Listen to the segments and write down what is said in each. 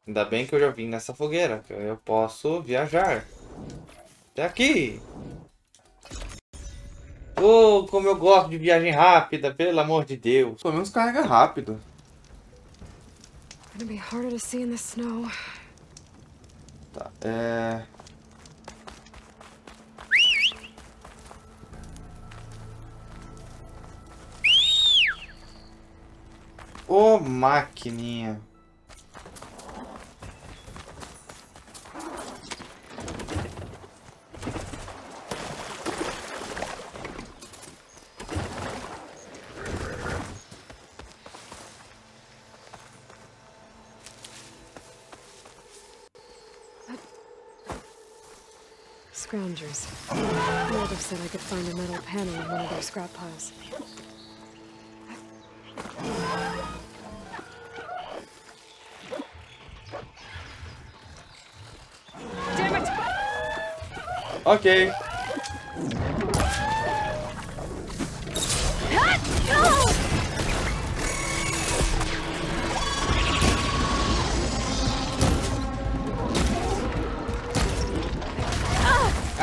Ainda bem que eu já vim nessa fogueira, que eu posso viajar. Até aqui! Oh, como eu gosto de viagem rápida, pelo amor de Deus. Pelo menos carrega rápido. Gonna be harder to see in the snow. Tá, Ô, maquininha. Scroungers. Mold have said I could find a metal panel in one of their scrap piles. Damn it! Ok.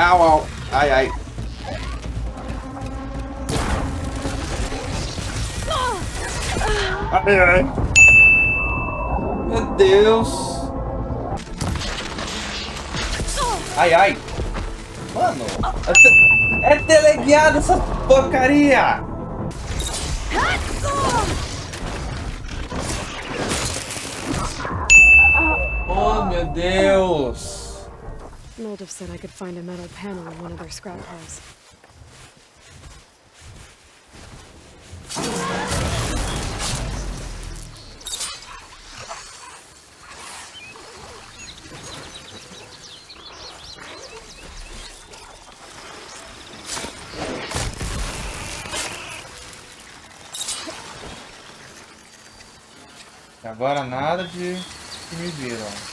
Au, au. Ai, ai. Ai, ai. Meu Deus. Ai, ai. Mano. É teleguiado essa porcaria. Oh, meu Deus. Mold have said I could find a metal panel in one of their scrap piles. Agora nada de que me viram.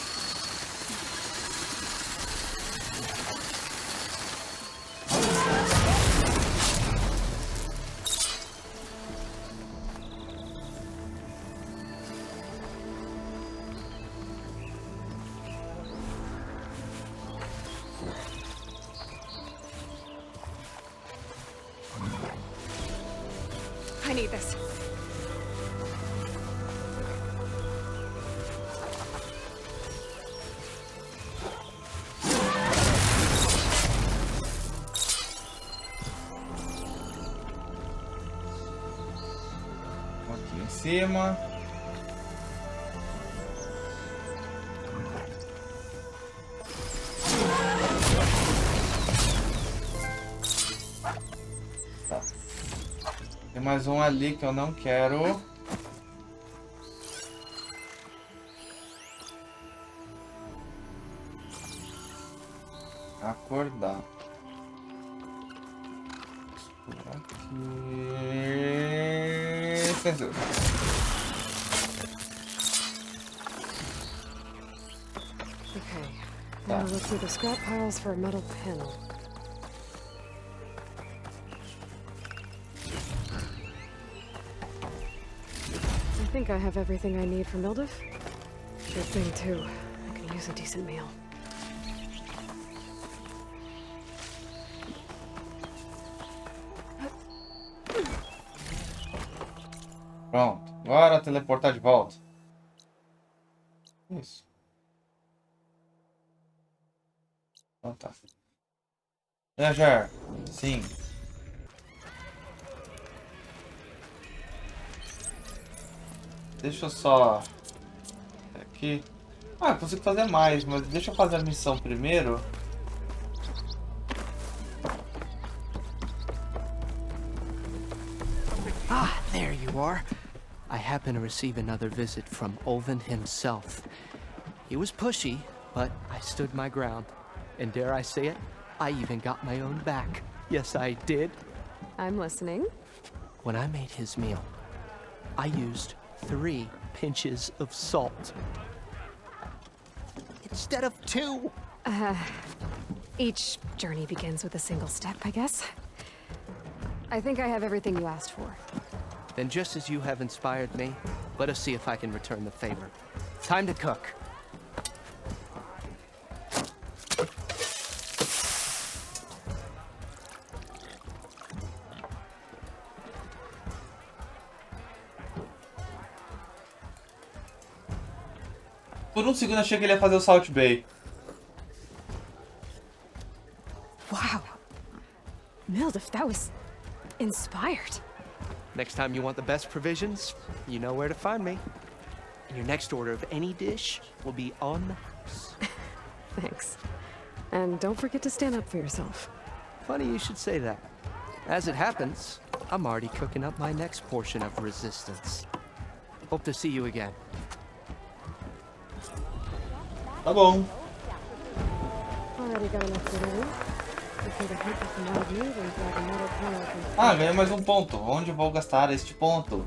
I need this. Aqui em cima. Tá. Tem mais um ali que eu não quero. Acordar. Por aqui. Sejam. Okay. Now look through the scrap piles for a metal panel. I think I have everything I need for Mildiv. Good thing, too. I can use a decent meal. Pronto. Agora teleportar de volta. Isso. Então tá. Viajar. Sim. Deixa eu só... Aqui. Ah, eu consigo fazer mais, mas deixa eu fazer a missão primeiro. Ah, there you are. I happen to receive another visit from Olvin himself. He was pushy, but I stood my ground. And dare I say it, I even got my own back. Yes, I did. I'm listening. When I made his meal, I used 3 pinches of salt. Instead of 2. Each journey begins with a single step, I guess. I think I have everything you asked for. Then just as you have inspired me, let us see if I can return the favor. Time to cook. Por um segundo achei que ele ia fazer o Salt Bay. Wow. Mildif, that was inspired. Next time you want the best provisions, you know where to find me. And your next order of any dish will be on the house. Thanks. And don't forget to stand up for yourself. Funny you should say that. As it happens, I'm already cooking up my next portion of resistance. Hope to see you again. Tá bom. Already got enough to do. Ah, ganhei mais um ponto. Onde vou gastar este ponto?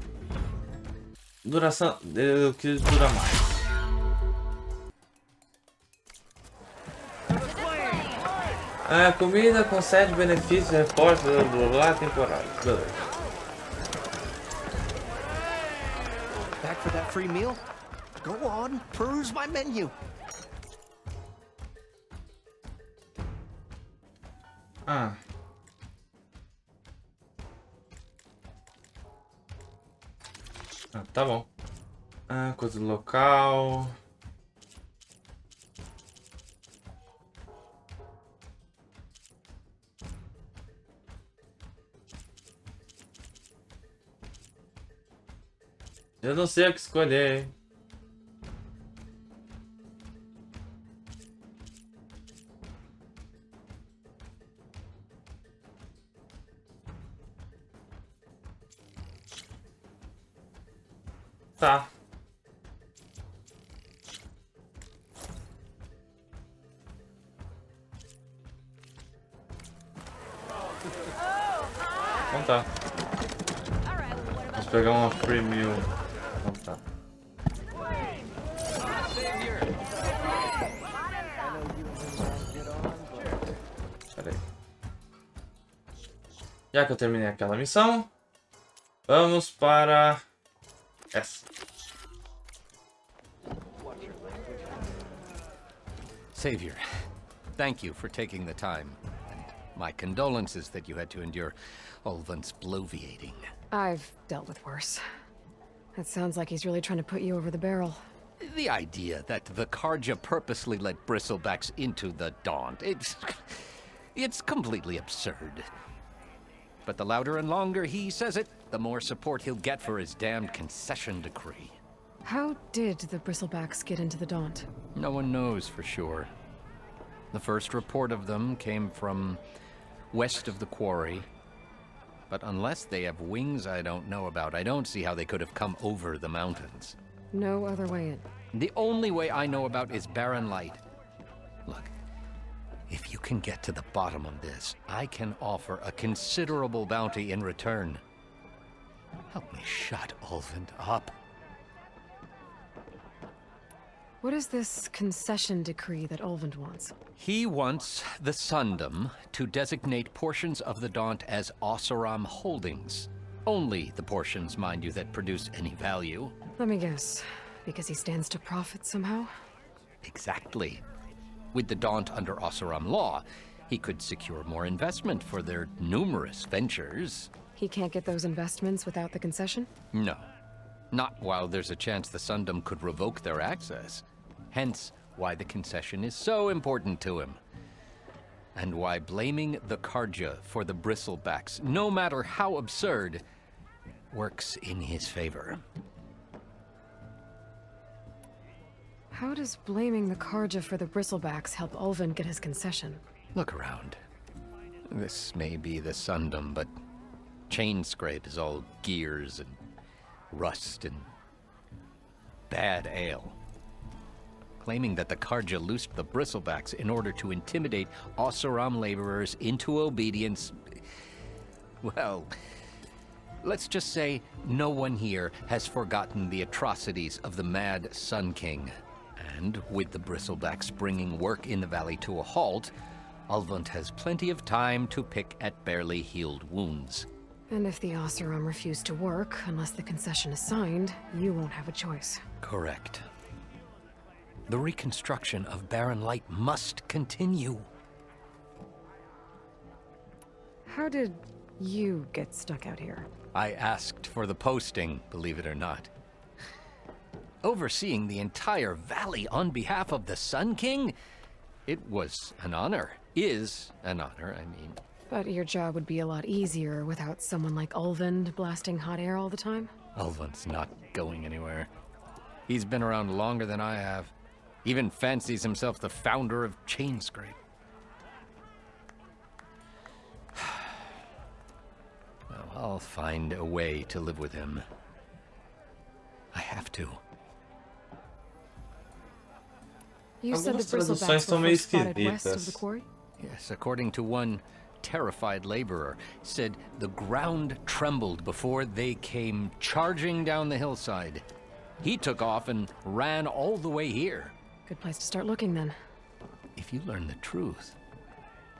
Duração. Eu quis durar mais. Comida concede benefícios, reforços, blá blá blá, temporários. Beleza. Back for that free meal? Go on, peruse my menu. Tá bom. Coisa do local. Eu não sei o que escolher. Tá. Então tá. Vamos pegar uma free meal. Então tá. Pera aí. Já que eu terminei aquela missão, vamos para essa. Savior, thank you for taking the time. And my condolences that you had to endure Ulvin's bloviating. I've dealt with worse. It sounds like he's really trying to put you over the barrel. The idea that the Karja purposely let bristlebacks into the Daunt, it's completely absurd. But the louder and longer he says it, the more support he'll get for his damned concession decree. How did the bristlebacks get into the Daunt? No one knows for sure. The first report of them came from west of the quarry. But unless they have wings I don't know about, I don't see how they could have come over the mountains. No other way in. The only way I know about is barren light. Look, if you can get to the bottom of this, I can offer a considerable bounty in return. Help me shut Ulvin up. What is this concession decree that Ulvund wants? He wants the Sundom to designate portions of the Daunt as Oseram holdings. Only the portions, mind you, that produce any value. Let me guess. Because he stands to profit somehow? Exactly. With the Daunt under Oseram law, he could secure more investment for their numerous ventures. He can't get those investments without the concession? No. Not while there's a chance the Sundom could revoke their access. Hence, why the concession is so important to him. And why blaming the Karja for the bristlebacks, no matter how absurd, works in his favor. How does blaming the Karja for the bristlebacks help Ulvin get his concession? Look around. This may be the Sundom, but Chainscrape is all gears and rust and bad ale. Claiming that the Karja loosed the bristlebacks in order to intimidate Oseram laborers into obedience. Well, let's just say no one here has forgotten the atrocities of the Mad Sun King. And with the bristlebacks bringing work in the valley to a halt, Ulvund has plenty of time to pick at barely healed wounds. And if the Oseram refuse to work, unless the concession is signed, you won't have a choice. Correct. The reconstruction of Barren Light must continue. How did you get stuck out here? I asked for the posting, believe it or not. overseeing the entire valley on behalf of the Sun King. It was an honor. Is an honor, I mean. But your job would be a lot easier without someone like Ulvund blasting hot air all the time. Ulvund's not going anywhere. He's been around longer than I have. Even fancies himself the founder of Chainscrape. Well, I'll find a way to live with him. I have to. You said the Algumas traduções bristlebacks estão were meio first spotted west of esquisitas. the quarry? Yes, according to one terrified laborer, said the ground trembled before they came charging down the hillside. He took off and ran all the way here. Good place to start looking then. If you learn the truth,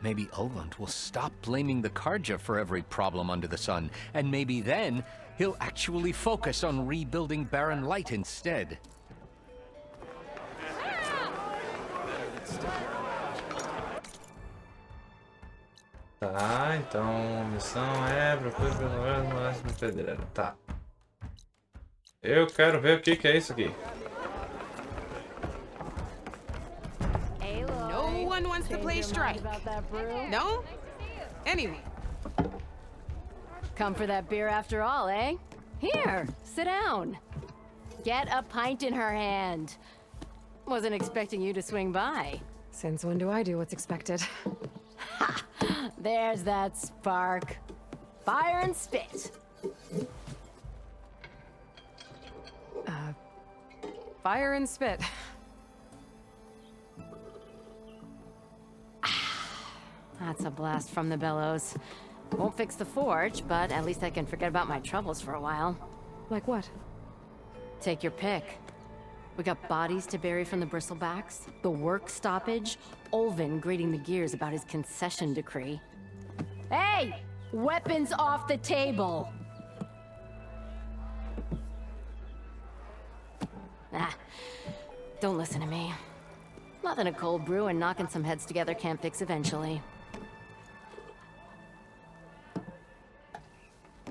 maybe Ulvund will stop blaming the Karja for every problem under the sun, and maybe then he'll actually focus on rebuilding Barren Light instead. Tá, então a missão é procura pelo menos no máximo pedreiro. Tá. Eu quero ver o que é isso aqui. No one wants to play strike. No? Anyway. Come for that beer after all, eh? Here, sit down. Get a pint in her hand. Wasn't expecting you to swing by. Since when do I do what's expected? Ha! There's that spark. Fire and spit. Fire and spit. That's a blast from the bellows. Won't fix the forge, but at least I can forget about my troubles for a while. Like what? Take your pick. We got bodies to bury from the bristlebacks, the work stoppage, Ulvund grating the gears about his concession decree. Hey! Weapons off the table! Ah, don't listen to me. Nothing a cold brew and knocking some heads together can't fix eventually.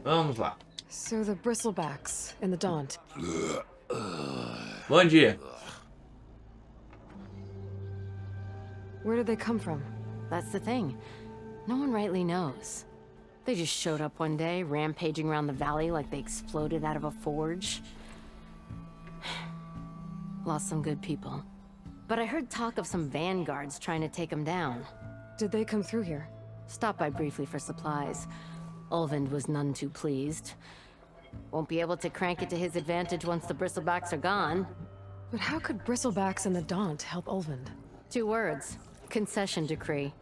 Vamos lá. So the bristlebacks and the Daunt. Bom dia. Where did they come from? That's the thing. No one rightly knows. They just showed up one day, rampaging around the valley like they exploded out of a forge. Lost some good people. But I heard talk of some vanguards trying to take them down. Did they come through here? Stopped by briefly for supplies. Ulvund was none too pleased. Won't be able to crank it to his advantage once the bristlebacks are gone. But how could bristlebacks and the Daunt help Ulvund? 2 words. Concession decree.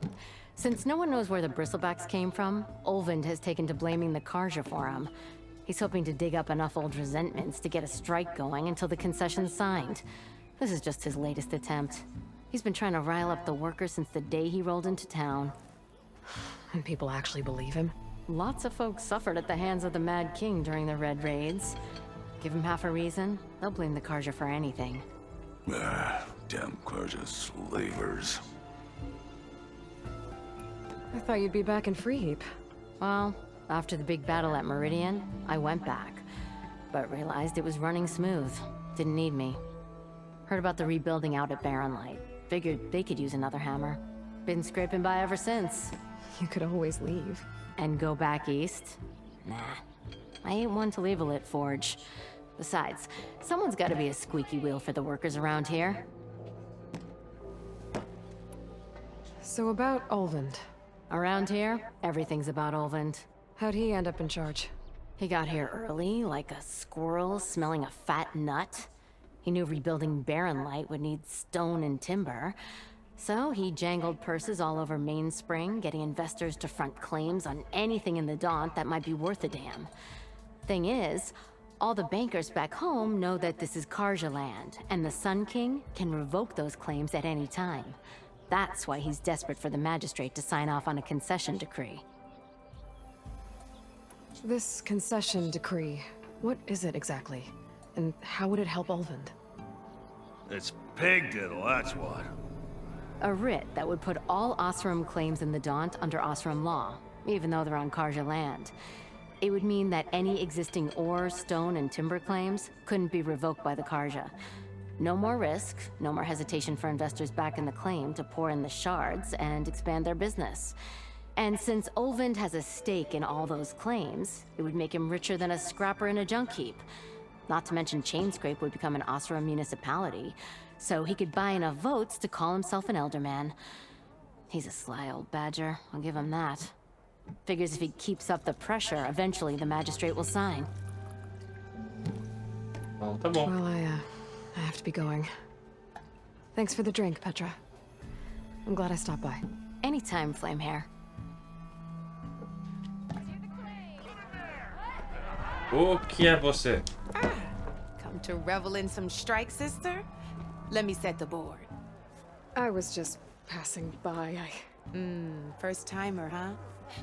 Since no one knows where the bristlebacks came from, Ulvund has taken to blaming the Karja for them. He's hoping to dig up enough old resentments to get a strike going until the concession's signed. This is just his latest attempt. He's been trying to rile up the workers since the day he rolled into town. And people actually believe him? Lots of folks suffered at the hands of the Mad King during the Red Raids. Give him half a reason, they'll blame the Karja for anything. Damn Karja slavers. I thought you'd be back in Freeheap. Well, after the big battle at Meridian, I went back. But realized it was running smooth. Didn't need me. Heard about the rebuilding out at Barren Light. Figured they could use another hammer. Been scraping by ever since. You could always leave. And go back east? Nah. I ain't one to leave a lit forge. Besides, someone's gotta be a squeaky wheel for the workers around here. So about Ulvund. Around here, everything's about Ulvund. How'd he end up in charge? He got here early, like a squirrel smelling a fat nut. He knew rebuilding Barren Light would need stone and timber. So he jangled purses all over Mainspring, getting investors to front claims on anything in the Daunt that might be worth a damn. Thing is, all the bankers back home know that this is Karja land, and the Sun King can revoke those claims at any time. That's why he's desperate for the magistrate to sign off on a concession decree. This concession decree, what is it exactly? And how would it help Ulvund? It's pig diddle, that's what. A writ that would put all Osram claims in the Daunt under Osram law, even though they're on Karja land. It would mean that any existing ore, stone, and timber claims couldn't be revoked by the Karja. No more risk, no more hesitation for investors back in the claim to pour in the shards and expand their business. And since Olvind has a stake in all those claims, it would make him richer than a scrapper in a junk heap. Not to mention Chainscrape would become an Osra municipality, so he could buy enough votes to call himself an elderman. He's a sly old badger, I'll give him that. Figures if he keeps up the pressure, eventually the magistrate will sign. Então tá bom. Well, I have to be going. Thanks for the drink, Petra. I'm glad I stopped by. Anytime, Flamehair. O que é você? Come to revel in some strike, sister? Let me set the board. I was just passing by. First timer, huh?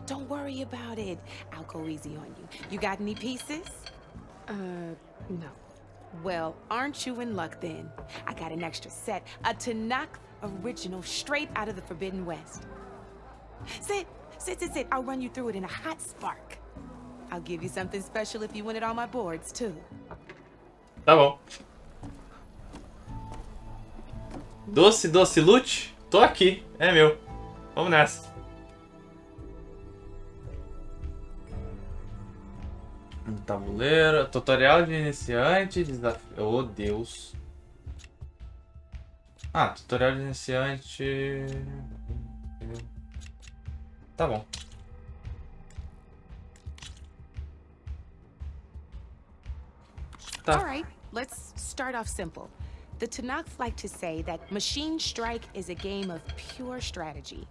Don't worry about it. I'll go easy on you. You got any pieces? No. Well, aren't you in luck then? I got an extra set, a Tanakh original straight out of the Forbidden West. Sit. I'll run you through it in a hot spark. I'll give you something special if you win it on my boards, too. Tá bom. Doce loot? Tô aqui. É meu. Vamos nessa. Tabuleiro. Tutorial de iniciante. Desafio. Oh, Deus. Ah, tutorial de iniciante. Tá bom. All right, let's start off simple. The Tanakh like to say that Machine Strike is a game of pure strategy.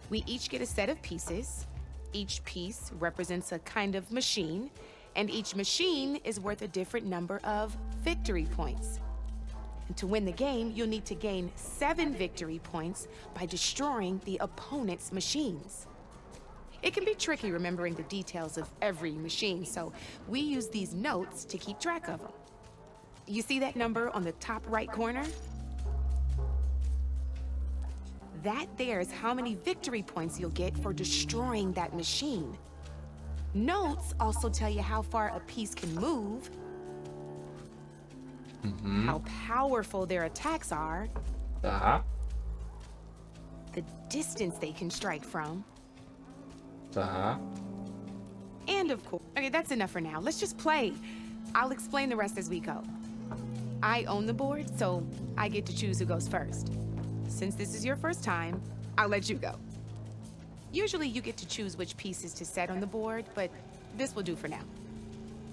We each get a set of pieces. Each piece represents a kind of machine, and each machine is worth a different number of victory points. And to win the game, you'll need to gain 7 victory points by destroying the opponent's machines. It can be tricky remembering the details of every machine, so we use these notes to keep track of them. You see that number on the top right corner? That there is how many victory points you'll get for destroying that machine. Notes also tell you how far a piece can move, how powerful their attacks are, Tá. the distance they can strike from, Tá. and of course, okay, that's enough for now. Let's just play. I'll explain the rest as we go. I own the board, so I get to choose who goes first. Since this is your first time, I'll let you go. Usually you get to choose which pieces to set on the board, but this will do for now.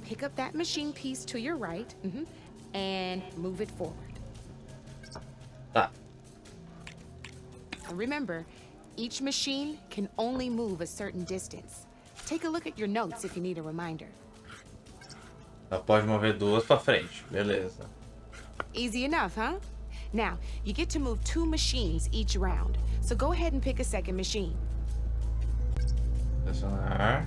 Pick up that machine piece to your right, and move it forward. Tá. And remember, each machine can only move a certain distance. Take a look at your notes if you need a reminder. Ela pode mover 2 pra frente. Beleza. Easy enough, huh? Now, you get to move 2 machines each round, so go ahead and pick a second machine. Selecionar.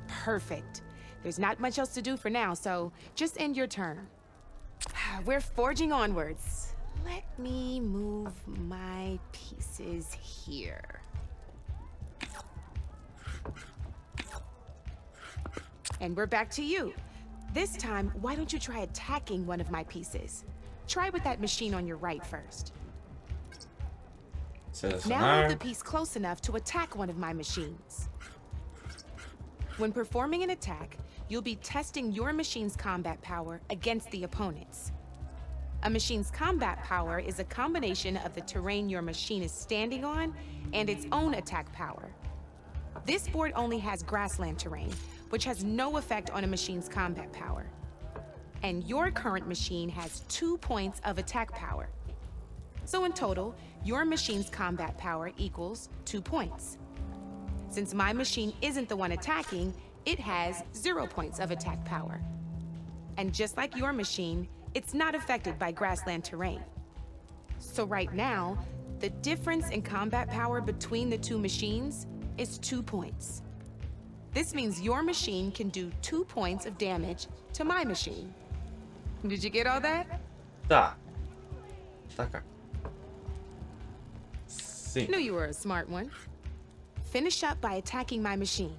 Perfect. There's not much else to do for now, so just end your turn. We're forging onwards. Let me move my pieces here. And we're back to you. This time, why don't you try attacking one of my pieces? Try with that machine on your right first. Now move Selecionar. the piece close enough to attack one of my machines. When performing an attack, you'll be testing your machine's combat power against the opponent's. A machine's combat power is a combination of the terrain your machine is standing on and its own attack power. This board only has grassland terrain, which has no effect on a machine's combat power. And your current machine has 2 points of attack power. So in total, your machine's combat power equals 2 points. Since my machine isn't the one attacking, it has 0 points of attack power. And just like your machine, it's not affected by grassland terrain. So right now, the difference in combat power between the 2 machines is 2 points. This means your machine can do 2 points of damage to my machine. Did you get all that? Tá. Tá cá. Sim. Knew you were a smart one. finish up by attacking my machine.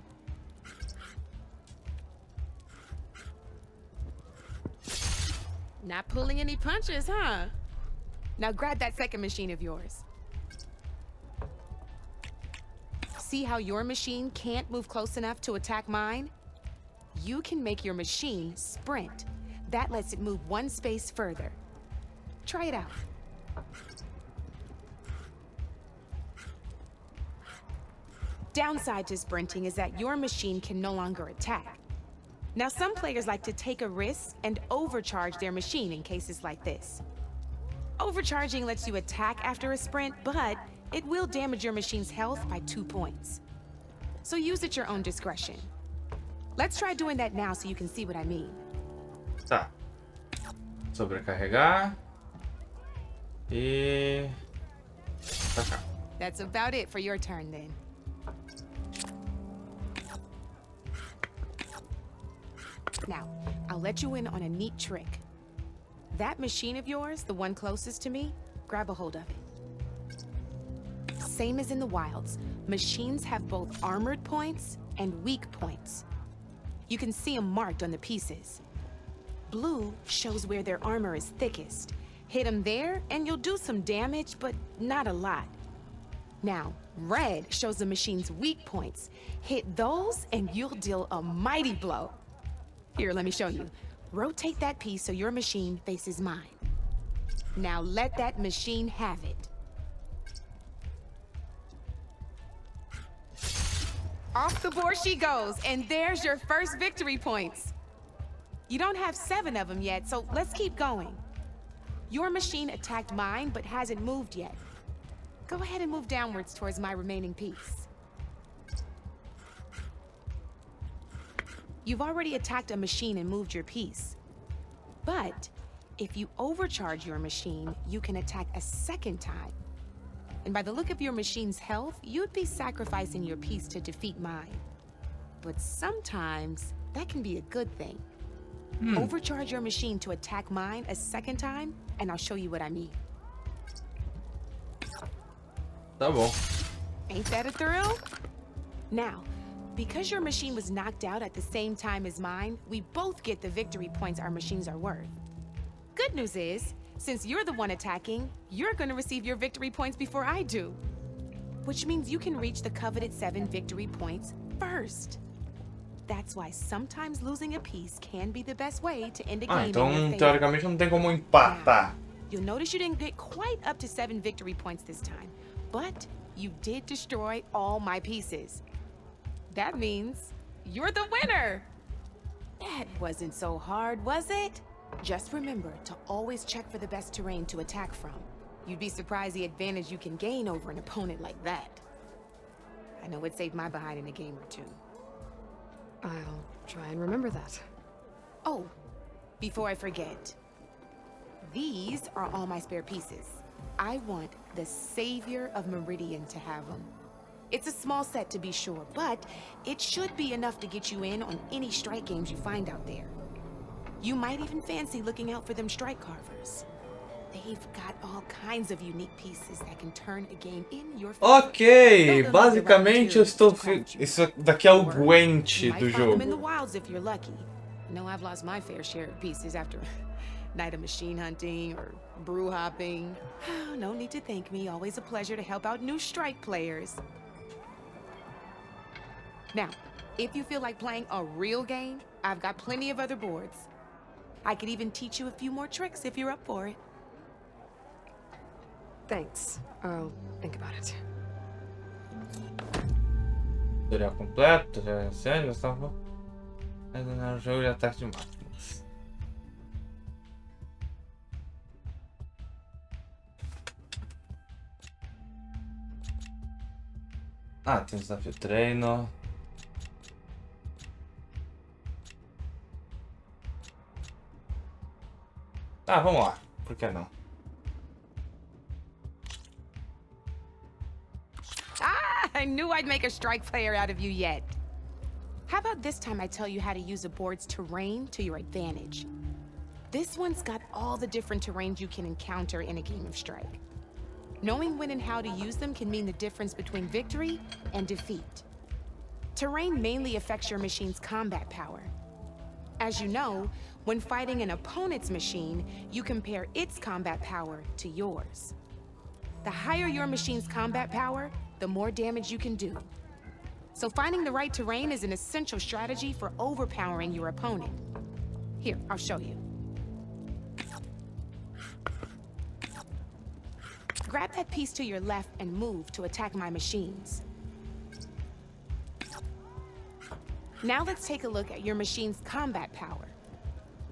Not pulling any punches, huh? Now grab that second machine of yours. See how your machine can't move close enough to attack mine? You can make your machine sprint. That lets it move one space further. Try it out. Downside to sprinting is that your machine can no longer attack. Now, some players like to take a risk and overcharge their machine in cases like this. Overcharging lets you attack after a sprint, but it will damage your machine's health by 2 points. So use at your own discretion. Let's try doing that now so you can see what I mean. Tá. Sobrecarregar. E... tacar. That's about it for your turn then. Now, I'll let you in on a neat trick. That machine of yours, the one closest to me, grab a hold of it. Same as in the wilds, machines have both armored points and weak points. You can see them marked on the pieces. Blue shows where their armor is thickest. Hit them there, and you'll do some damage, but not a lot. Now, red shows the machine's weak points. Hit those, and you'll deal a mighty blow. Here, let me show you. Rotate that piece so your machine faces mine. Now let that machine have it. Off the board she goes, and there's your first victory points. You don't have 7 of them yet, so let's keep going. Your machine attacked mine, but hasn't moved yet. Go ahead and move downwards towards my remaining piece. You've already attacked a machine and moved your piece. But if you overcharge your machine, you can attack a second time. And by the look of your machine's health, you'd be sacrificing your piece to defeat mine. But sometimes that can be a good thing. Overcharge your machine to attack mine a second time, and I'll show you what I mean. Tá bom. Ain't that a thrill? Now, because your machine was knocked out at the same time as mine, we both get the victory points our machines are worth. Good news is, since you're the one attacking, you're gonna receive your victory points before I do. Which means you can reach the coveted 7 victory points first. That's why sometimes losing a piece can be the best way to end a game in your Então favor. teoricamente não tem como empatar. You'll notice you didn't get quite up to 7 victory points this time, but you did destroy all my pieces. That means you're the winner! That wasn't so hard, was it? Just remember to always check for the best terrain to attack from. You'd be surprised the advantage you can gain over an opponent like that. I know it saved my behind in a game or 2. I'll try and remember that. Oh, before I forget. These are all my spare pieces. I want the Savior of Meridian to have them. It's a small set to be sure, but it should be enough to get you in on any strike games you find out there. You might even fancy looking out for them strike carvers. They've got all kinds of unique pieces that can turn a game in your favor. Ok, basicamente eu estou... Isso daqui é o Gwent You do might find them in the jogo. wilds if you're lucky. I know I've lost my fair share of pieces after a night of machine hunting or brew hopping. No need to thank me. Always a pleasure to help out new strike players. Now, if you feel like playing a real game, I've got plenty of other boards. I could even teach you a few more tricks if you're up for it. Thanks. I'll think about it. Tutorial completo, tutorial sério, estava... no jogo de ataque de máquinas. Ah, tem desafio treino. Ah, vamos lá. Por que não? I knew I'd make a strike player out of you yet. How about this time I tell you how to use a board's terrain to your advantage? This one's got all the different terrains you can encounter in a game of strike. Knowing when and how to use them can mean the difference between victory and defeat. Terrain mainly affects your machine's combat power. As you know, when fighting an opponent's machine, you compare its combat power to yours. The higher your machine's combat power, the more damage you can do. So finding the right terrain is an essential strategy for overpowering your opponent. Here, I'll show you. Grab that piece to your left and move to attack my machines. Now let's take a look at your machine's combat power.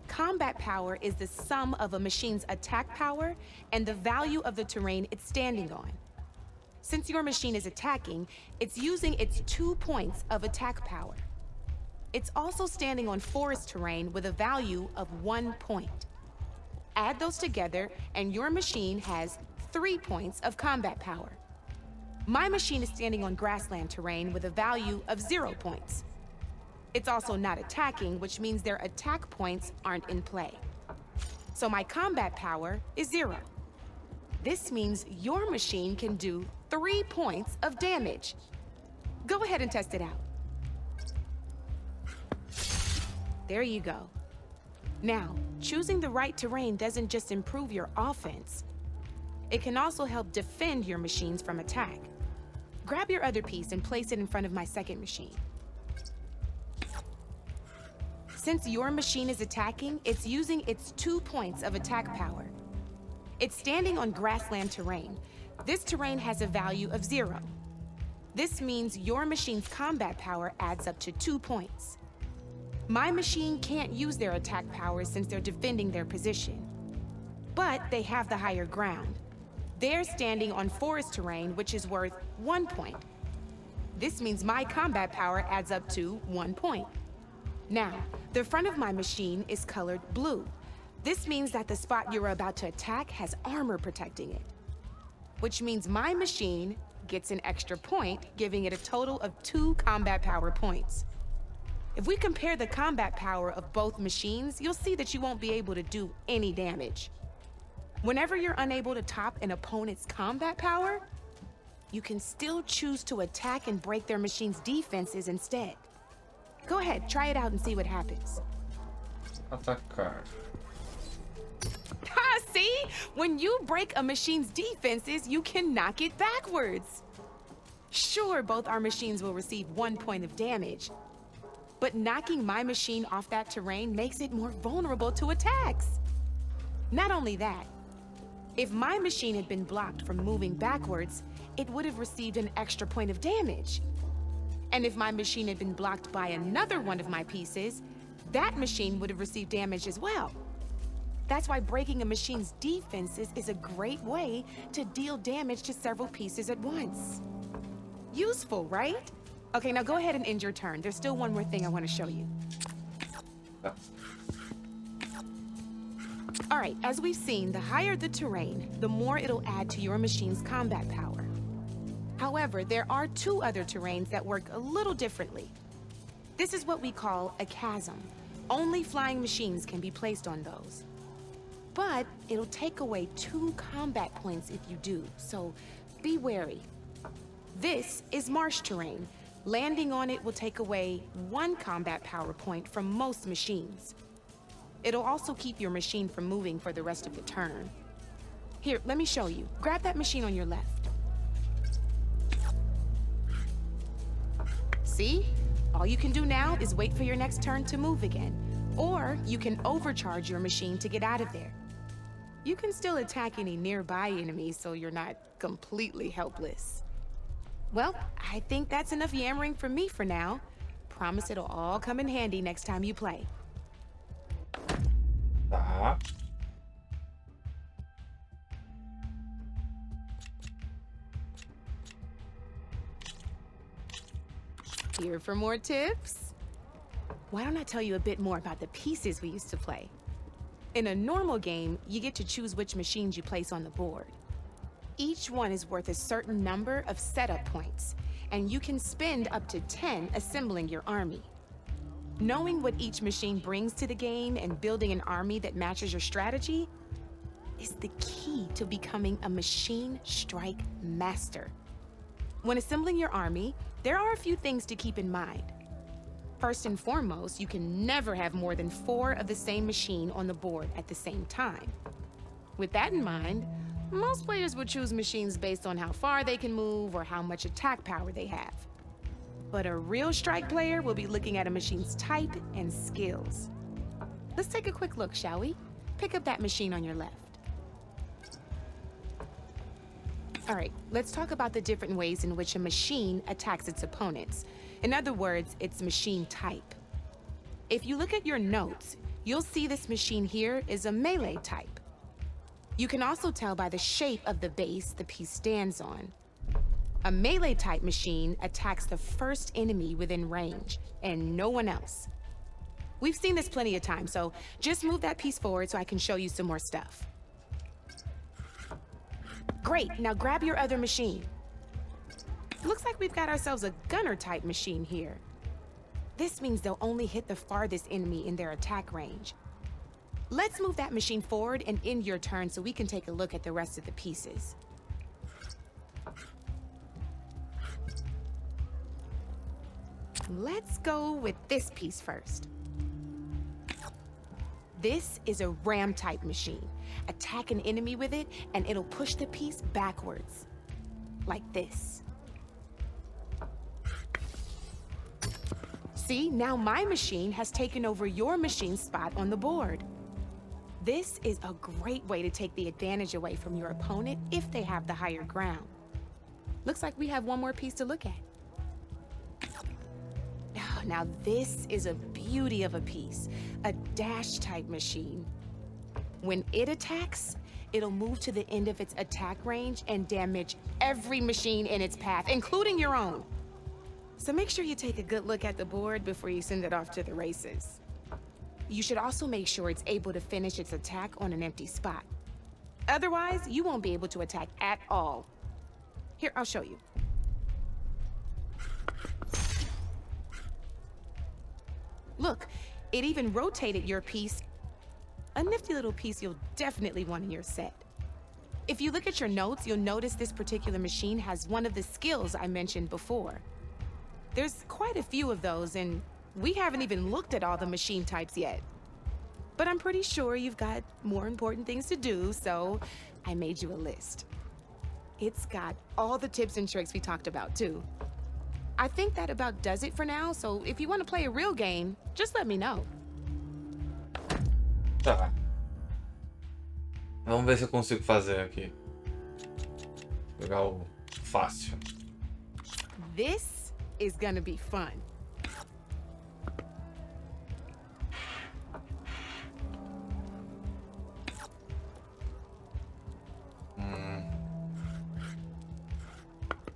Combat power is the sum of a machine's attack power and the value of the terrain it's standing on. Since your machine is attacking, it's using its 2 points of attack power. It's also standing on forest terrain with a value of 1 point. Add those together and your machine has 3 points of combat power. My machine is standing on grassland terrain with a value of 0 points. It's also not attacking, which means their attack points aren't in play. So my combat power is 0. This means your machine can do 3 points of damage. Go ahead and test it out. There you go. Now, choosing the right terrain doesn't just improve your offense. It can also help defend your machines from attack. Grab your other piece and place it in front of my second machine. Since your machine is attacking, it's using its 2 points of attack power. It's standing on grassland terrain. This terrain has a value of 0. This means your machine's combat power adds up to 2 points. My machine can't use their attack powers since they're defending their position. But they have the higher ground. They're standing on forest terrain, which is worth 1 point. This means my combat power adds up to 1 point. Now, the front of my machine is colored blue. This means that the spot you're about to attack has armor protecting it, which means my machine gets an extra point, giving it a total of 2 combat power points. If we compare the combat power of both machines, you'll see that you won't be able to do any damage. Whenever you're unable to top an opponent's combat power, you can still choose to attack and break their machine's defenses instead. Go ahead, try it out and see what happens. Atacar. Ha, see? When you break a machine's defenses, you can knock it backwards. Sure, both our machines will receive 1 point of damage, but knocking my machine off that terrain makes it more vulnerable to attacks. Not only that, if my machine had been blocked from moving backwards, it would have received an extra point of damage. And if my machine had been blocked by another one of my pieces, that machine would have received damage as well. That's why breaking a machine's defenses is a great way to deal damage to several pieces at once. Useful, right? Okay, now go ahead and end your turn. There's still one more thing I want to show you. All right, as we've seen, the higher the terrain, the more it'll add to your machine's combat power. However, there are 2 other terrains that work a little differently. This is what we call a chasm. Only flying machines can be placed on those. But it'll take away 2 combat points if you do, so be wary. This is marsh terrain. Landing on it will take away 1 combat power point from most machines. It'll also keep your machine from moving for the rest of the turn. Here, let me show you. Grab that machine on your left. See? All you can do now is wait for your next turn to move again. Or you can overcharge your machine to get out of there. You can still attack any nearby enemies so you're not completely helpless. Well, I think that's enough yammering from me for now. Promise it'll all come in handy next time you play. Tá. Here for more tips? Why don't I tell you a bit more about the pieces we used to play? In a normal game, you get to choose which machines you place on the board. Each one is worth a certain number of setup points, and you can spend up to 10 assembling your army. Knowing what each machine brings to the game and building an army that matches your strategy, is the key to becoming a machine strike master. When assembling your army, there are a few things to keep in mind. First and foremost, you can never have more than 4 of the same machine on the board at the same time. With that in mind, most players would choose machines based on how far they can move or how much attack power they have. But a real strike player will be looking at a machine's type and skills. Let's take a quick look, shall we? Pick up that machine on your left. All right, let's talk about the different ways in which a machine attacks its opponents. In other words, its machine type. If you look at your notes, you'll see this machine here is a melee type. You can also tell by the shape of the base the piece stands on. A melee type machine attacks the first enemy within range, and no one else. We've seen this plenty of times, so just move that piece forward so I can show you some more stuff. Great, now grab your other machine. Looks like we've got ourselves a gunner type machine here. This means they'll only hit the farthest enemy in their attack range. Let's move that machine forward and end your turn so we can take a look at the rest of the pieces. Let's go with this piece first. This is a ram type machine. Attack an enemy with it and it'll push the piece backwards. Like this. See, now my machine has taken over your machine's spot on the board. This is a great way to take the advantage away from your opponent if they have the higher ground. Looks like we have one more piece to look at. Oh, now this is a beauty of a piece, a dash type machine. When it attacks, it'll move to the end of its attack range and damage every machine in its path, including your own. So make sure you take a good look at the board before you send it off to the races. You should also make sure it's able to finish its attack on an empty spot. Otherwise, you won't be able to attack at all. Here, I'll show you. Look, it even rotated your piece. A nifty little piece you'll definitely want in your set. If you look at your notes, you'll notice this particular machine has one of the skills I mentioned before. There's quite a few of those, and we haven't even looked at all the machine types yet. But I'm pretty sure you've got more important things to do, so I made you a list. It's got all the tips and tricks we talked about, too. I think that about does it for now, so if you want to play a real game, just let me know. Tá. Vamos ver se eu consigo fazer aqui. Pegar o fácil. This is gonna be fun.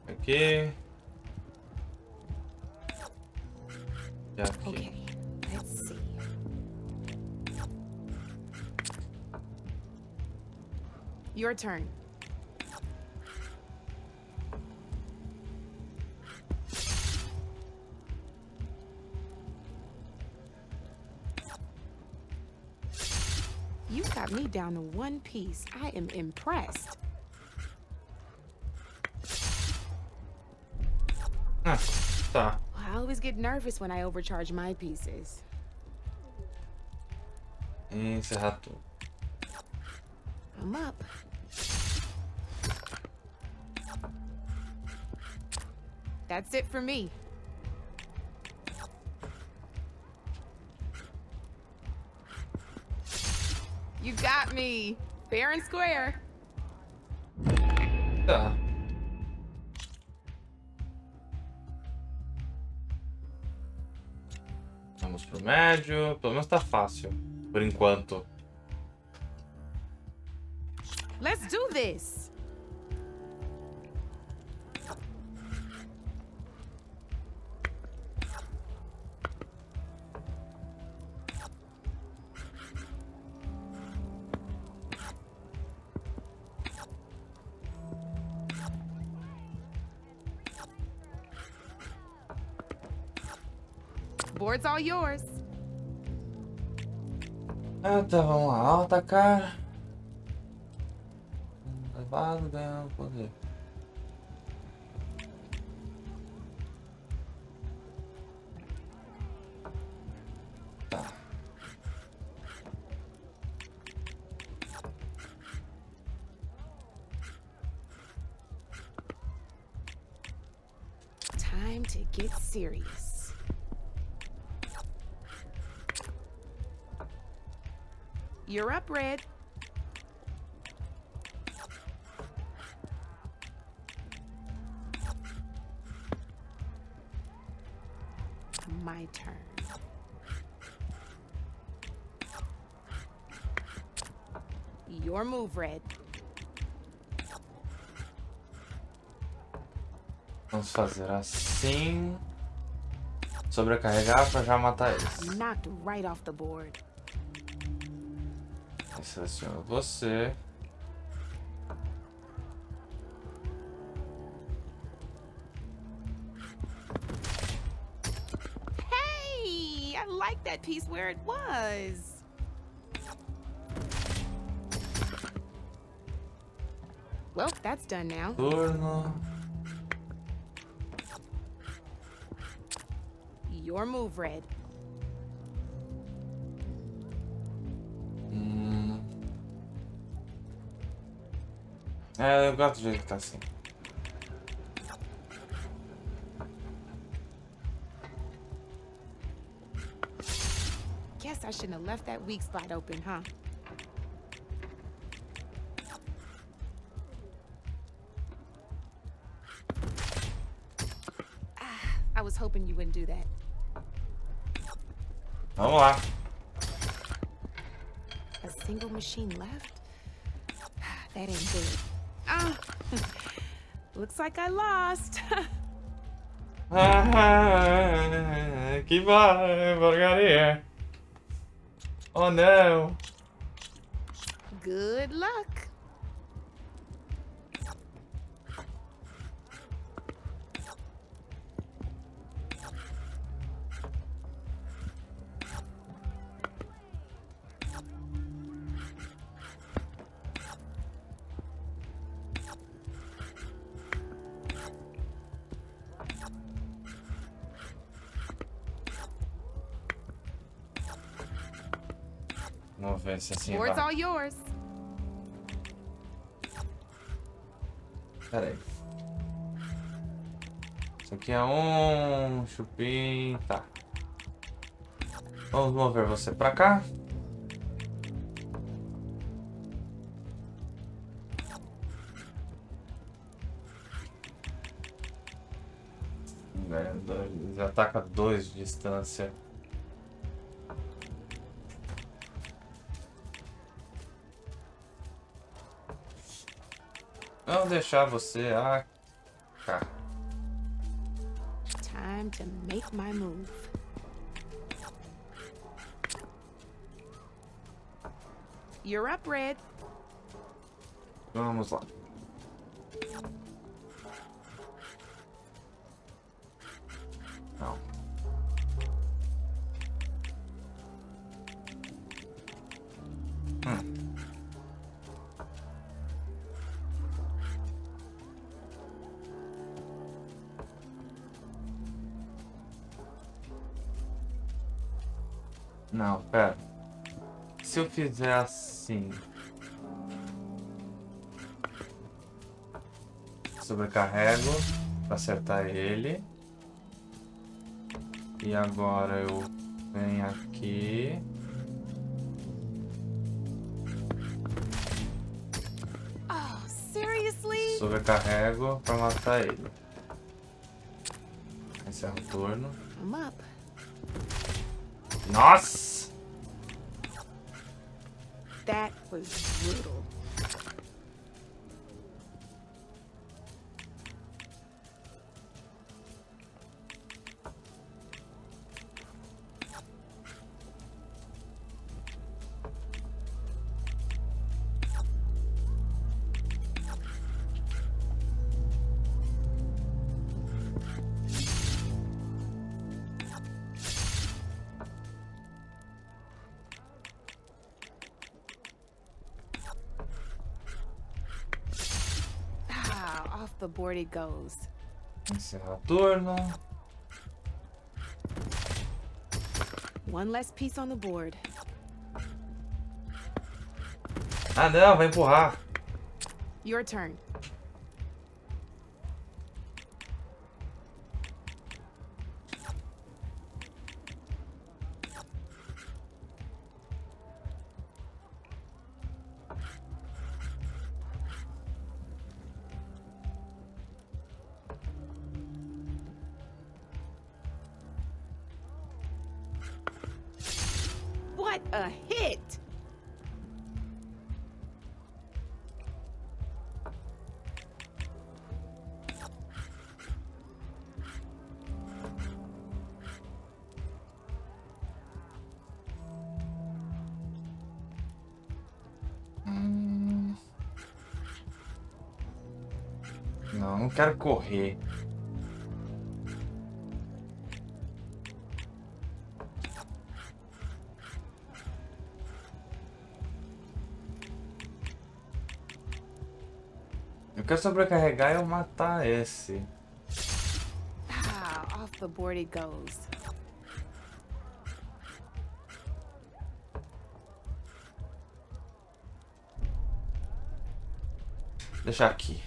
Aqui. E aqui. Okay, let's see. Your turn. You got me down to one piece. I am impressed. Tá. I always get nervous when I overcharge my pieces. Encerrar tudo. I'm up. That's it for me. You got me. Fair and square. Tá. Vamos pro médio. Pelo menos tá fácil. Por enquanto. Let's do this. Board's all yours. Ah, tá, vamos lá. Ao atacar. cavalo ganhando poder. Tá. Time to get serious. You're up, Red. My turn. Your move, Red. Vamos fazer assim. Sobrecarregar para já matar eles. Knocked right off the board. Aí seleciono você. Hey, I like that piece where it was. Well, that's done now. Turno. Your move, Red. É, eu gosto do jeito que tá assim. Guess I shouldn't have left that weak spot open, huh? I was hoping you wouldn't do that. Vamos lá. A single machine left? That ain't good. Ah, looks like I lost. Que porcaria. Oh não. Good luck. Vamos ver se assim Board's vai. all yours. Pera aí. Isso aqui é um chupim. Tá. Vamos mover você pra cá. Já ataca 2 de distância. Vamos deixar você cá. Time to make my move. You're up, Red. Vamos lá. Não. Não, pera. Se eu fizer assim... Sobrecarrego para acertar ele. E agora eu venho aqui. Oh, seriously? Sobrecarrego para matar ele. Encerro o turno. I'm up. Nossa! That was brutal. the board it goes. Encerrar turno. One less piece on the board. Ah, não, vai empurrar. Your turn. What a hit! Não, não quero correr. Eu quero sobrecarregar e eu matar esse. Ah, off the board it goes. Deixar aqui.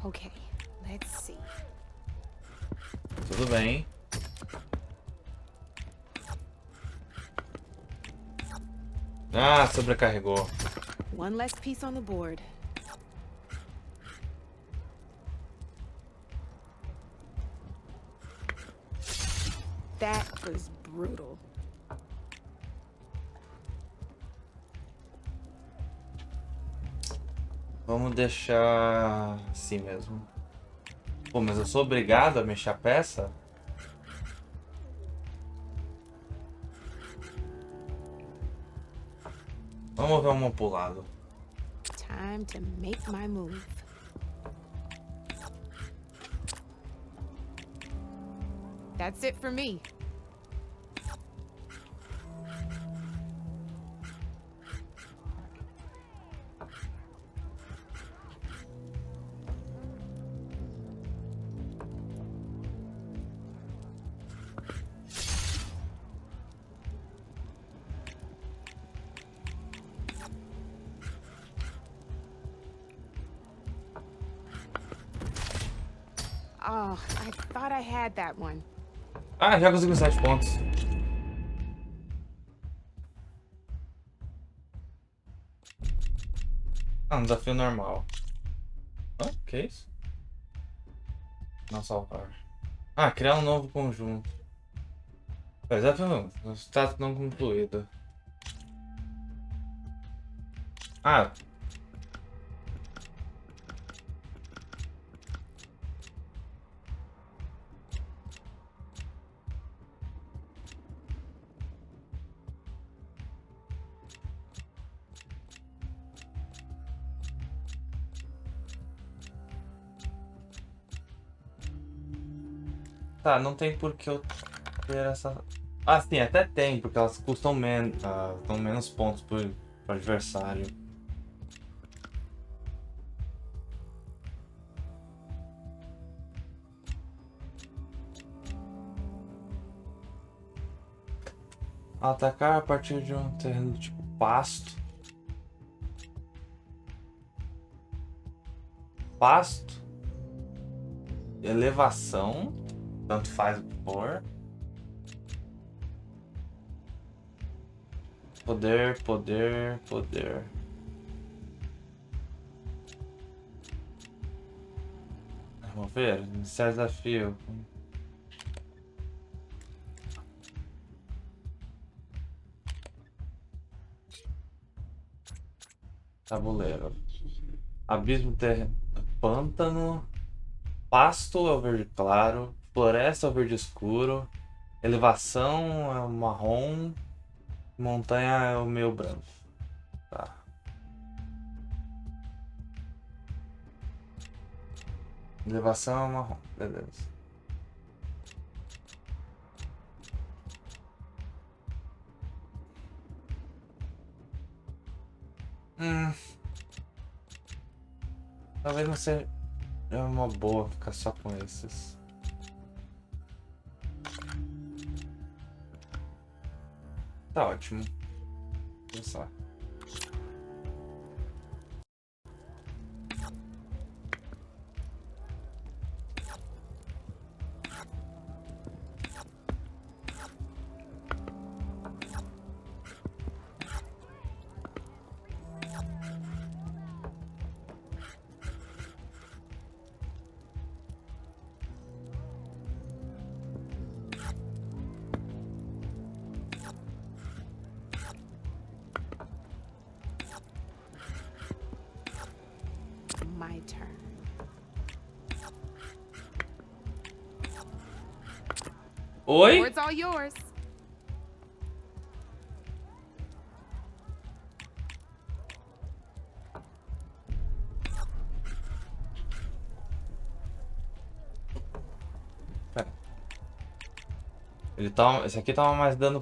Okay, let's see. Tudo bem. Ah, sobrecarregou. One less piece on the board. That was brutal. Vamos deixar assim mesmo. Pô, mas eu sou obrigado a mexer a peça? Vamos mover uma pro lado. Time to make my move. That's it for me. Oh, I thought I had that one. Ah, já conseguiu 7 pontos. Ah, um desafio normal. Ah, que isso? Não salvar. Ah, criar um novo conjunto. Desafio não. Status não concluído. Ah. Tá, não tem por que eu ter essa... Ah, sim, até tem, porque elas custam dão menos pontos pro adversário. Atacar a partir de um terreno do tipo pasto. Pasto. Elevação. Tanto faz o que for. Poder, poder, poder. Vamos ver. Iniciar desafio. Tabuleiro. Abismo terreno. Pântano. Pasto é o verde claro. Floresta é o verde escuro. Elevação é o marrom. Montanha é o meio branco. Tá. Elevação é o marrom. Beleza. Talvez não seja uma boa ficar só com esses. Tá ótimo. Vamos lá. My turn. Oi? Board's all yours. Pera. Esse aqui toma mais dano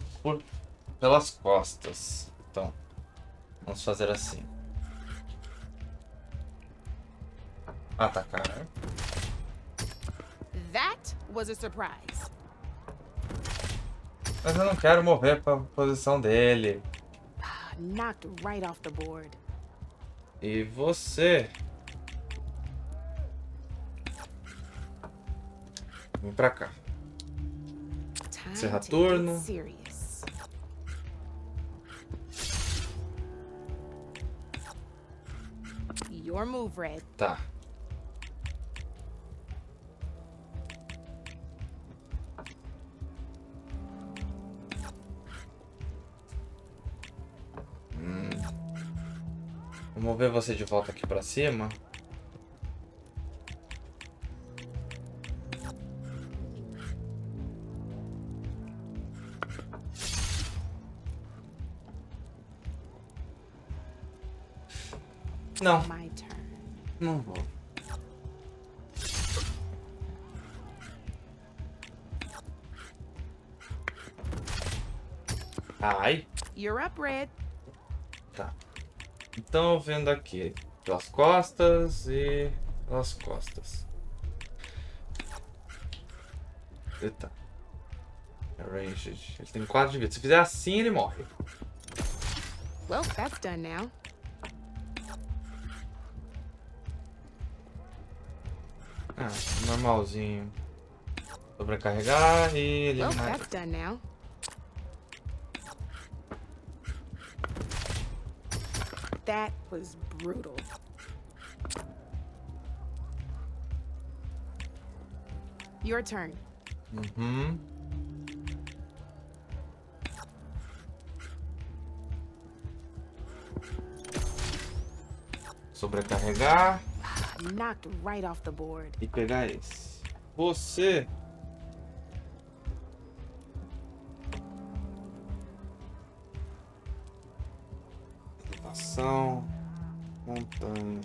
pelas costas. Então, vamos fazer assim. Atacar. That was a surprise. Mas eu não quero morrer pra posição dele. Knocked right off the board. E você? Vem pra cá. Time Encerra to turno. get serious. Your move, Red. Tá. Vou mover você de volta aqui pra cima. Não, My turn. não vou. Ai. You're up, Red. Tá. Então, vendo aqui pelas costas e pelas costas. Eita. Arranged. Ele tem 4 de vida. Se fizer assim, ele morre. Well, that's done now. Ah, normalzinho. Sobrecarregar e Well, eliminar. that's done now. That was brutal. Your turn. Uhum. Sobrecarregar Knocked right off the board. e pegar esse. Você. Elevação. Montanha.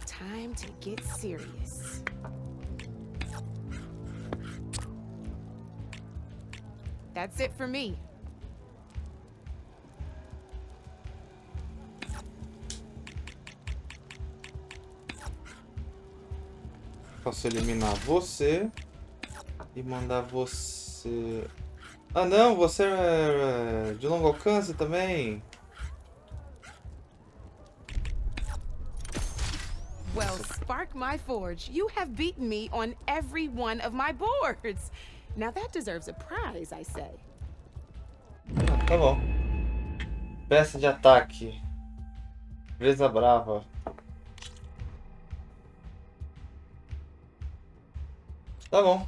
Time to get serious. That's it for me. Posso eliminar você e mandar você. Ah não, você é de longo alcance também. Well, spark my forge. You have beaten me on every one of my boards. Now that deserves a prize, I say. Tá bom. Peça de ataque. Presa brava. Tá bom.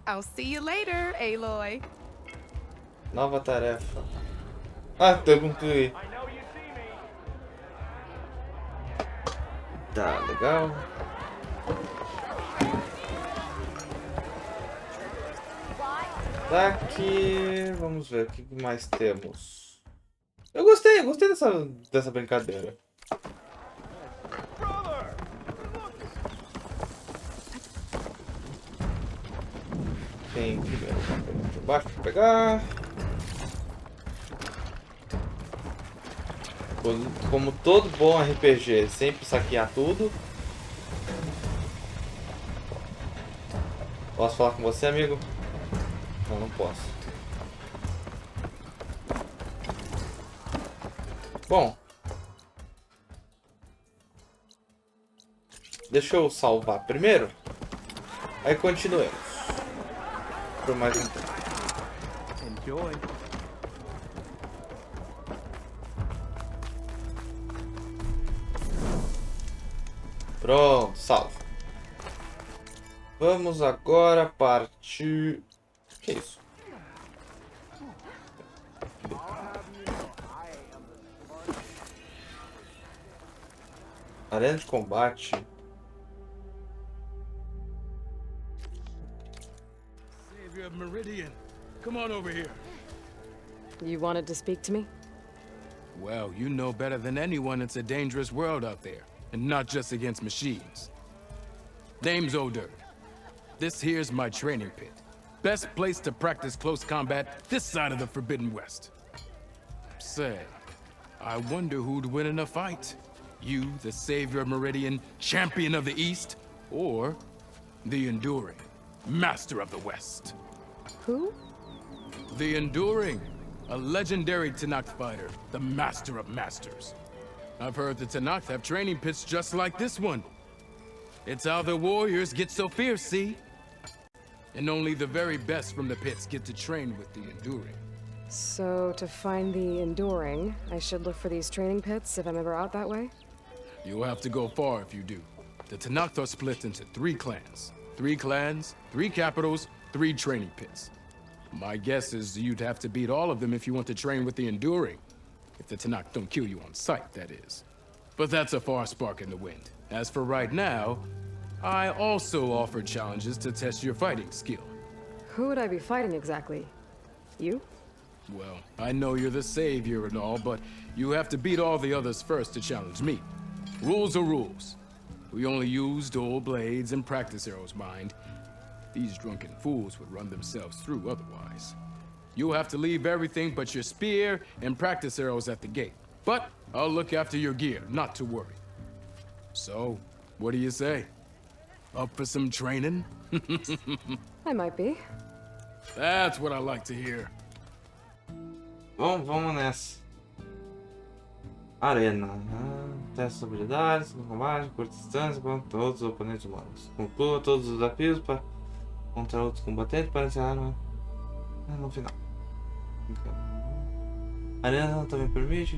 I'll see you later, Aloy. Nova tarefa. Ah, tô concluí. Tá, legal. Tá aqui. Vamos ver o que mais temos. Eu gostei dessa brincadeira. Tem primeiro uma coisa por baixo pra pegar. Como todo bom RPG, sempre saquear tudo. Posso falar com você, amigo? Não, não posso. Bom. Deixa eu salvar primeiro. Aí continuemos. Por mais um tempo. Enjoy. Pronto, salvo. Vamos agora partir... Que isso? Arena de combate. Savior of Meridian, come on over here. You wanted to speak to me? Well, you know better than anyone it's a dangerous world out there, and not just against machines. Name's Oderd. This here's my training pit. Best place to practice close combat this side of the Forbidden West. Say, I wonder who'd win in a fight. You, the Savior of Meridian, Champion of the East, or the Enduring, Master of the West. Who? The Enduring, a legendary Tenakth fighter, the Master of Masters. I've heard the Tenakth have training pits just like this one. It's how the warriors get so fierce, see? And only the very best from the pits get to train with the Enduring. So, to find the Enduring, I should look for these training pits if I'm ever out that way? You'll have to go far if you do. The Tenakth are split into 3 clans. 3 clans, 3 capitals, 3 training pits. My guess is you'd have to beat all of them if you want to train with the Enduring. If the Tenakth don't kill you on sight, that is. But that's a far spark in the wind. As for right now, I also offer challenges to test your fighting skill. Who would I be fighting exactly? You? Well, I know you're the savior and all, but you have to beat all the others first to challenge me. Rules are rules. We only use dual blades and practice arrows, mind. These drunken fools would run themselves through otherwise. You'll have to leave everything but your spear and practice arrows at the gate. But I'll look after your gear, not to worry. So, what do you say? Up for some training? I might be. That's what I like to hear. Bom, vamos nessa. Arena. Teste habilidades, combate, curta distância contra todos os oponentes humanos. Conclua todos os desafios contra outros combatentes para encerrar no final. A arena também permite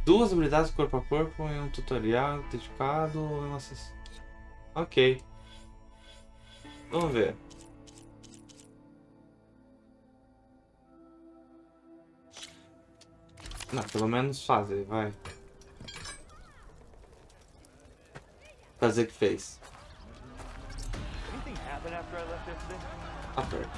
2 habilidades corpo a corpo em um tutorial dedicado em uma sessão. Ok. Vamos ver. Não, pelo menos fazer, vai. Fazer que fez. Aperte.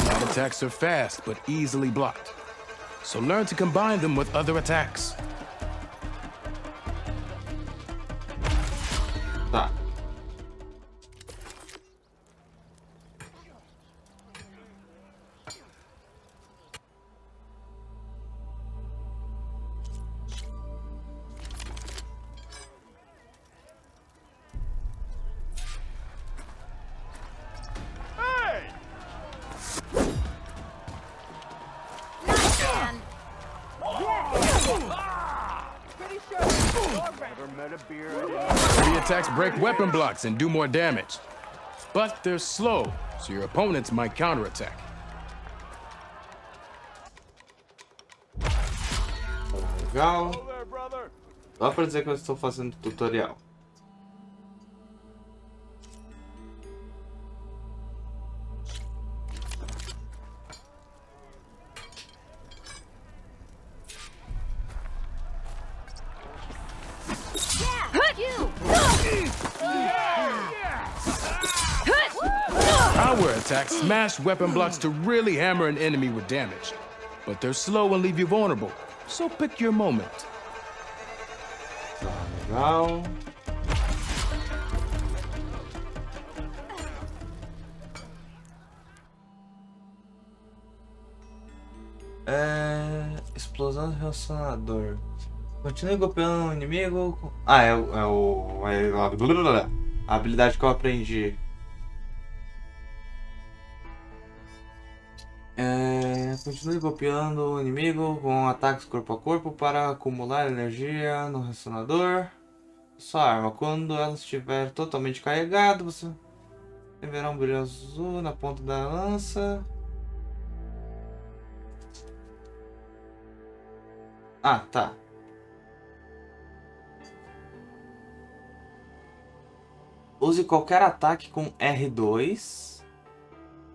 Light attacks are fast, but easily blocked. So learn to combine them with other attacks. Tá. The attacks break weapon blocks and do more damage. But they're slow, so your opponents might counterattack. Legal. Dá pra dizer que eu estou fazendo tutorial. Power attacks smash weapon blocks to really hammer an enemy with damage. But they're slow and leave you vulnerable, so pick your moment. Tá, legal. Explosão do relacionador. Continue golpeando o inimigo. Ah, é a habilidade que eu aprendi. Continue golpeando o inimigo com ataques corpo a corpo para acumular energia no relacionador. Sua arma. Quando ela estiver totalmente carregada, você verá um brilho azul na ponta da lança. Ah, tá. Use qualquer ataque com R2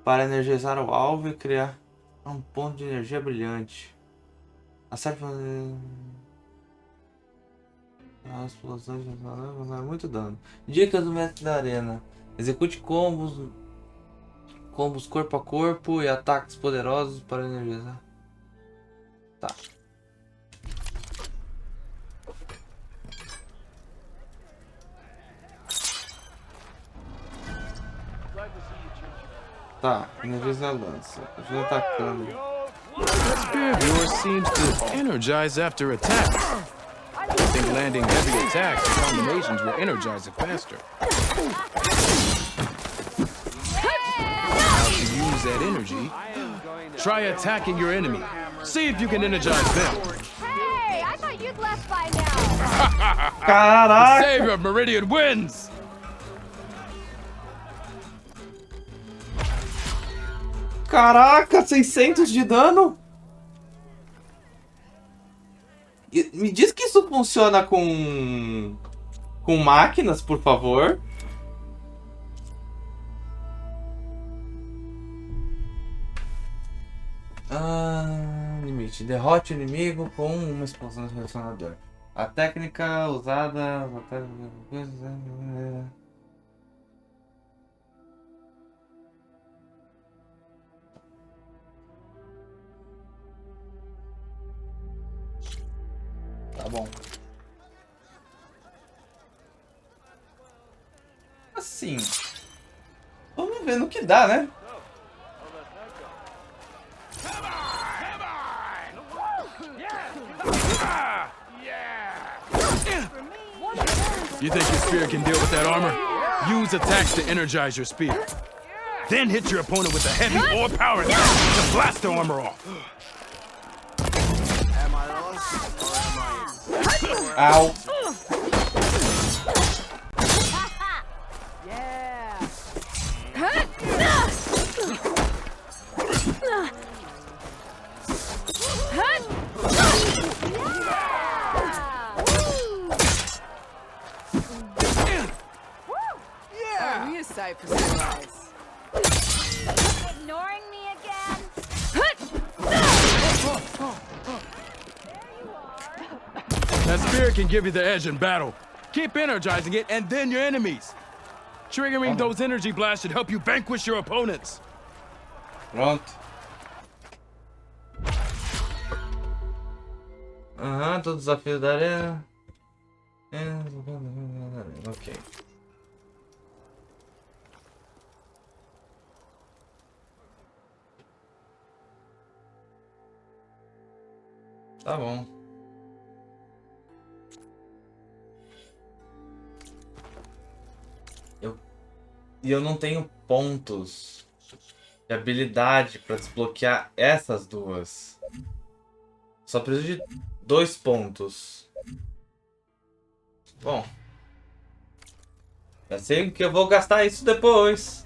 para energizar o alvo e criar um ponto de energia brilhante. Acerte as explosões vai muito dano. Dicas do mestre da arena. Execute combos corpo a corpo e ataques poderosos para energizar. Tá. Tá, energiza a lança. Já atacando. That spear of yours seems to energize after attacks. I think landing heavy attacks and combinations will energize it faster. Now to use that energy, try attacking your enemy. See if you can energize them. Hey, I thought you'd left by now. The Caraca! savior of Meridian wins! Caraca, 600 de dano? Me diz que isso funciona com máquinas, por favor. Limite. Derrote o inimigo com uma explosão de relacionador. A técnica usada... Tá bom. Assim. Vamos ver no que dá, né? You think your spear can deal with that armor? Use attacks to energize your spear. Then hit your opponent with a heavy or power attack to blast the armor off. Ow. Ignoring me again? That spear can give you the edge in battle. Keep energizing it and then your enemies. Triggering those energy blasts should help you vanquish your opponents. Pronto. Aham, todo desafio da arena. Ok. Tá bom. Eu não tenho pontos de habilidade para desbloquear essas duas. Só preciso de 2 pontos. Bom. Já sei que eu vou gastar isso depois.